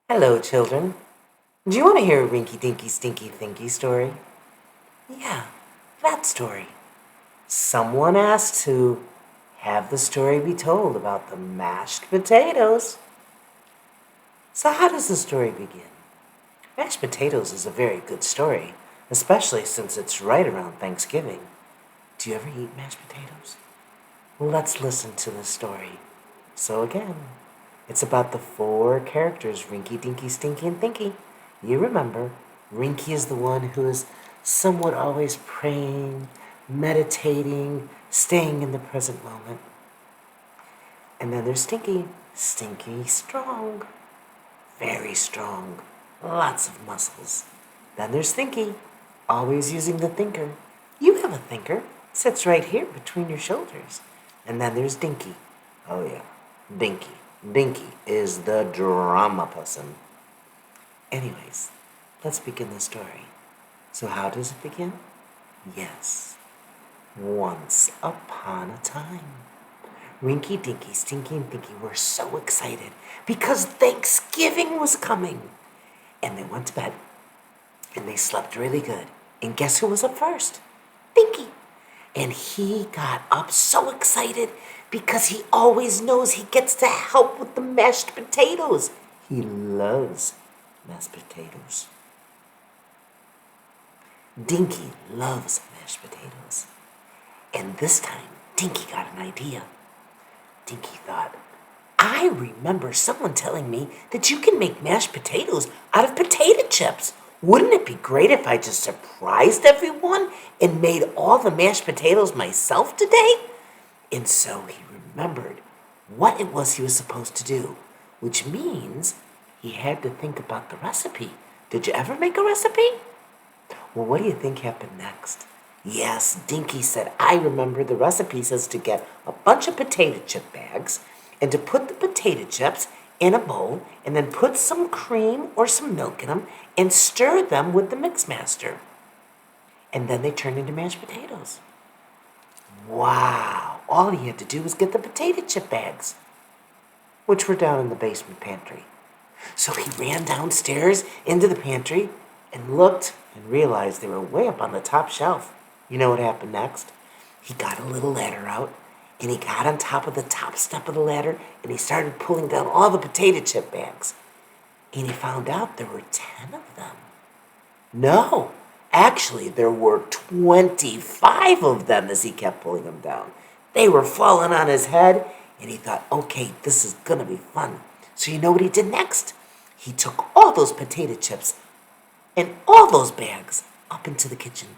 Hello, children. Do you want to hear a Rinky Dinky Stinky Thinky story? Yeah, that story. Someone asked to have the story be told about the mashed potatoes. So, how does the story begin? Mashed potatoes is a very good story, especially since it's right around Thanksgiving. Do you ever eat mashed potatoes? Well, let's listen to the story. So, again, it's about the four characters Rinky Dinky Stinky and Thinky. You remember, Rinky is the one who is somewhat always praying, meditating, staying in the present moment. And then there's Stinky. Stinky, strong, very strong, lots of muscles. Then there's Thinky, always using the thinker. You have a thinker, sits right here between your shoulders. And then there's Dinky. Oh yeah, Dinky. Dinky is the drama person. Anyways, let's begin the story. So how does it begin? Yes, once upon a time. Rinky Dinky, Stinky, and Thinky were so excited because Thanksgiving was coming. And they went to bed and they slept really good. And guess who was up first? Thinky. And he got up so excited because he always knows he gets to help with the mashed potatoes. He loves mashed potatoes. Dinky loves mashed potatoes. And this time, Dinky got an idea. Dinky thought, I remember someone telling me that you can make mashed potatoes out of potato chips. Wouldn't it be great if I just surprised everyone and made all the mashed potatoes myself today? And so he remembered what it was he was supposed to do, which means he had to think about the recipe. Did you ever make a recipe? Well, what do you think happened next? Yes, Dinky said, I remember the recipe says to get a bunch of potato chip bags and to put the potato chips in a bowl and then put some cream or some milk in them and stir them with the mix master. And then they turn into mashed potatoes. Wow, all he had to do was get the potato chip bags, which were down in the basement pantry. So he ran downstairs into the pantry and looked and realized they were way up on the top shelf. You know what happened next? He got a little ladder out and he got on top of the top step of the ladder and he started pulling down all the potato chip bags. And he found out there were 10 of them. No, actually there were 25 of them as he kept pulling them down. They were falling on his head and he thought, okay, this is going to be fun. So you know what he did next? He took all those potato chips and all those bags up into the kitchen.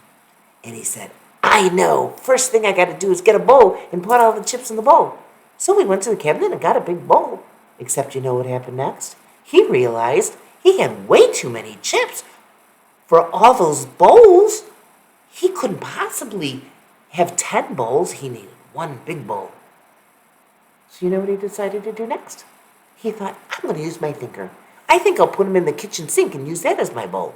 And he said, I know, first thing I got to do is get a bowl and put all the chips in the bowl. So he went to the cabinet and got a big bowl. Except you know what happened next? He realized he had way too many chips for all those bowls. He couldn't possibly have 10 bowls. He needed one big bowl. So you know what he decided to do next? He thought, I'm going to use my thinker. I think I'll put them in the kitchen sink and use that as my bowl.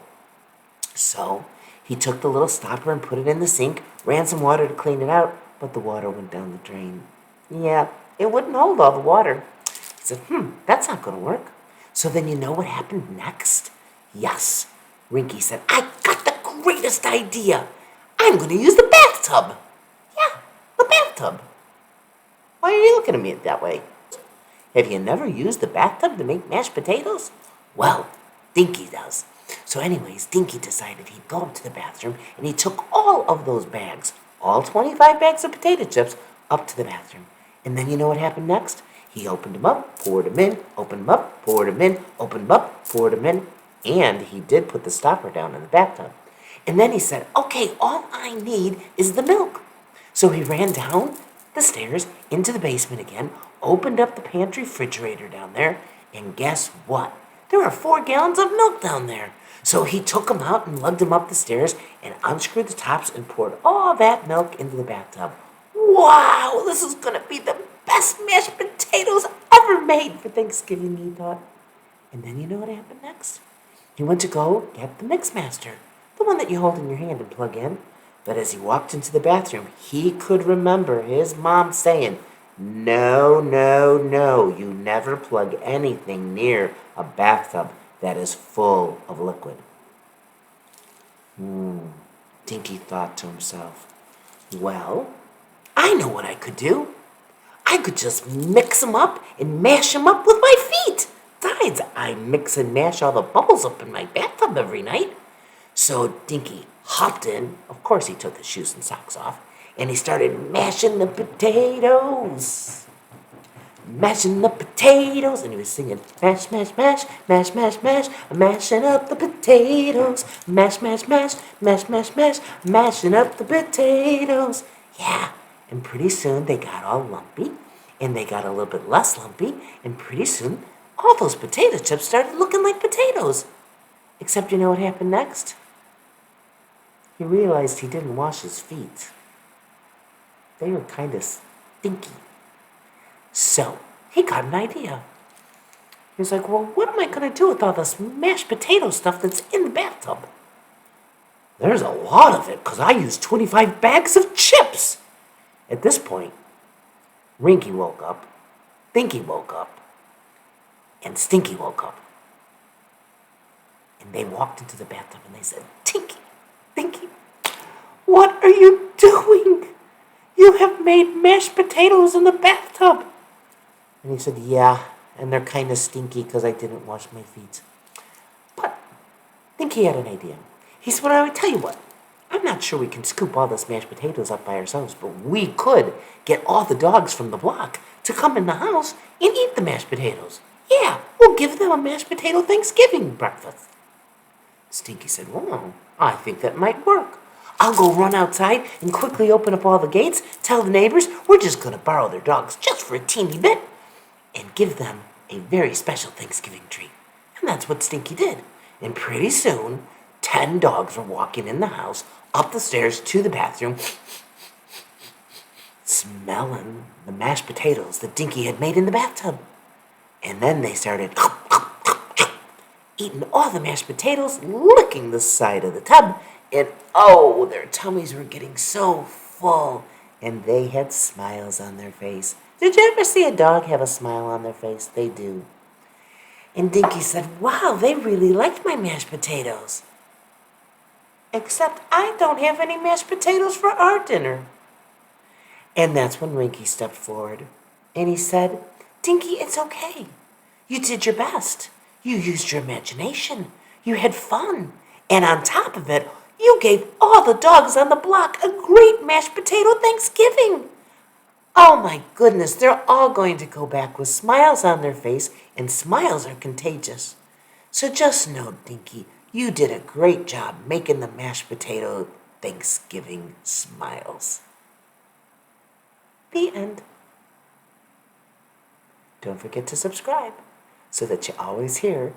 So he took the little stopper and put it in the sink, ran some water to clean it out, but the water went down the drain. Yeah, it wouldn't hold all the water. He said, that's not going to work. So then you know what happened next? Yes, Rinky said, I got the greatest idea. I'm going to use the bathtub. Yeah, the bathtub. Why are you looking at me that way? Have you never used the bathtub to make mashed potatoes? Well, Dinky does. So anyways, Dinky decided he'd go up to the bathroom and he took all of those bags, all 25 bags of potato chips, up to the bathroom. And then you know what happened next? He opened them up, poured them in, opened them up, poured them in, opened them up, poured them in, and he did put the stopper down in the bathtub. And then he said, okay, all I need is the milk. So he ran down the stairs into the basement again, opened up the pantry refrigerator down there, and guess what? There were 4 gallons of milk down there. So he took them out and lugged them up the stairs and unscrewed the tops and poured all that milk into the bathtub. Wow, this is going to be the best mashed potatoes ever made for Thanksgiving, he thought. And then you know what happened next? He went to go get the mix master, the one that you hold in your hand and plug in. But as he walked into the bathroom, he could remember his mom saying, no, no, no, you never plug anything near a bathtub that is full of liquid. Dinky thought to himself, well, I know what I could do. I could just mix them up and mash them up with my feet. Besides, I mix and mash all the bubbles up in my bathtub every night. So Dinky hopped in. Of course, he took his shoes and socks off, and he started mashing the potatoes. Mashing the potatoes, and he was singing, mash, mash, mash, mash, mash, mash, mashing up the potatoes, mash, mash, mash, mash, mash, mash, mashing up the potatoes. Yeah, and pretty soon they got all lumpy, and they got a little bit less lumpy, and pretty soon all those potato chips started looking like potatoes. Except you know what happened next? He realized he didn't wash his feet. They were kind of stinky. So he got an idea. He was like, well, what am I going to do with all this mashed potato stuff that's in the bathtub? There's a lot of it because I used 25 bags of chips. At this point, Rinky woke up, Thinky woke up, and Stinky woke up. And they walked into the bathtub and they said, Tinky, Thinky, what are you doing? You have made mashed potatoes in the bathtub. And he said, yeah, and they're kind of stinky because I didn't wash my feet. But Thinky had an idea. He said, well, I would tell you what. I'm not sure we can scoop all this mashed potatoes up by ourselves, but we could get all the dogs from the block to come in the house and eat the mashed potatoes. Yeah, we'll give them a mashed potato Thanksgiving breakfast. Stinky said, well, I think that might work. I'll go run outside and quickly open up all the gates, tell the neighbors we're just going to borrow their dogs just for a teeny bit, and give them a very special Thanksgiving treat. And that's what Stinky did. And pretty soon, 10 dogs were walking in the house, up the stairs to the bathroom, smelling the mashed potatoes that Dinky had made in the bathtub. And then they started eating all the mashed potatoes, licking the side of the tub, and oh, their tummies were getting so full, and they had smiles on their face. Did you ever see a dog have a smile on their face? They do. And Dinky said, wow, they really liked my mashed potatoes. Except I don't have any mashed potatoes for our dinner. And that's when Rinky stepped forward, and he said, Dinky, it's okay. You did your best. You used your imagination. You had fun. And on top of it, you gave all the dogs on the block a great mashed potato Thanksgiving. Oh my goodness, they're all going to go back with smiles on their face, and smiles are contagious. So just know, Dinky, you did a great job making the mashed potato Thanksgiving smiles. The end. Don't forget to subscribe so that you always hear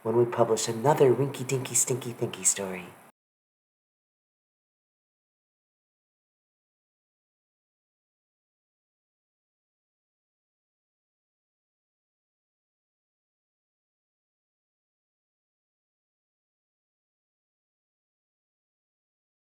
when we publish another Rinky Dinky Stinky Thinky story.